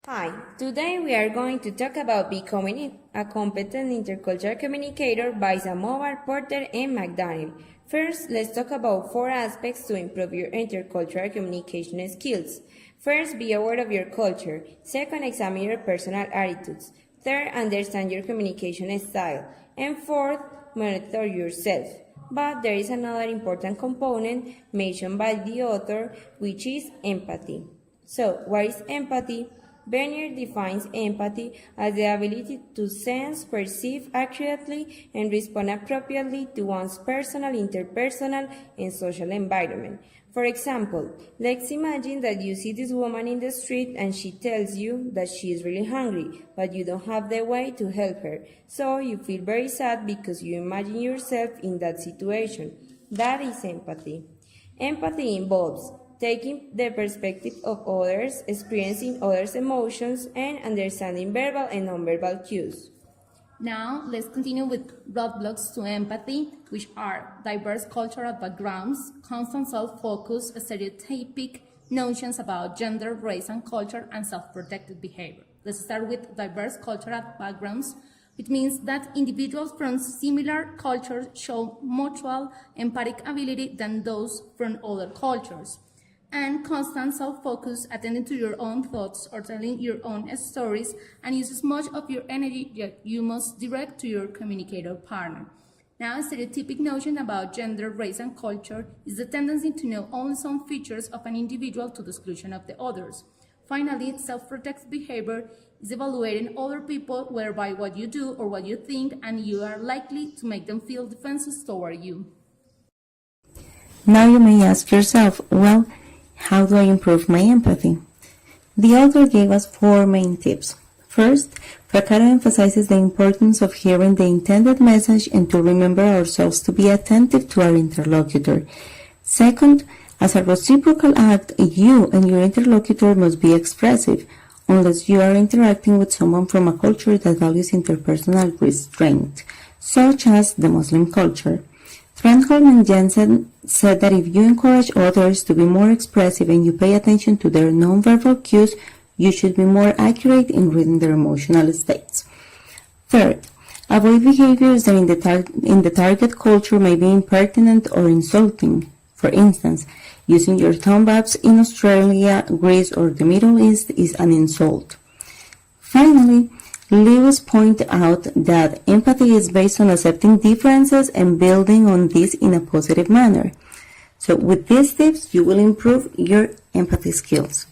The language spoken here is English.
Hi, today we are going to talk about becoming a competent intercultural communicator by Samovar, Porter, and McDaniel. First, let's talk about 4 aspects to improve your intercultural communication skills. First, be aware of your culture. Second, examine your personal attitudes. Third, understand your communication style. And fourth, monitor yourself. But there is another important component mentioned by the author, which is empathy. So, what is empathy? Bernier defines empathy as the ability to sense, perceive accurately, and respond appropriately to one's personal, interpersonal, and social environment. For example, let's imagine that you see this woman in the street and she tells you that she is really hungry, but you don't have the way to help her. So you feel very sad because you imagine yourself in that situation. That is empathy. Empathy involves taking the perspective of others, experiencing others' emotions, and understanding verbal and nonverbal cues. Now, let's continue with roadblocks to empathy, which are diverse cultural backgrounds, constant self-focus, stereotypic notions about gender, race, and culture, and self-protective behavior. Let's start with diverse cultural backgrounds, which means that individuals from similar cultures show mutual empathic ability than those from other cultures. And constant self-focus, attending to your own thoughts or telling your own stories, and uses much of your energy that you must direct to your communicator partner. Now, a stereotypic notion about gender, race, and culture is the tendency to know only some features of an individual to the exclusion of the others. Finally, self-protective behavior is evaluating other people whereby what you do or what you think, and you are likely to make them feel defenses toward you. Now you may ask yourself, well, how do I improve my empathy? The author gave us 4 main tips. First, Fracaro emphasizes the importance of hearing the intended message and to remember ourselves to be attentive to our interlocutor. Second, as a reciprocal act, you and your interlocutor must be expressive, unless you are interacting with someone from a culture that values interpersonal restraint, such as the Muslim culture. Tranholm and Jensen said that if you encourage others to be more expressive and you pay attention to their nonverbal cues, you should be more accurate in reading their emotional states. Third, avoid behaviors that in the target culture may be impertinent or insulting. For instance, using your thumb ups in Australia, Greece, or the Middle East is an insult. Finally, Lewis pointed out that empathy is based on accepting differences and building on this in a positive manner. So with these tips, you will improve your empathy skills.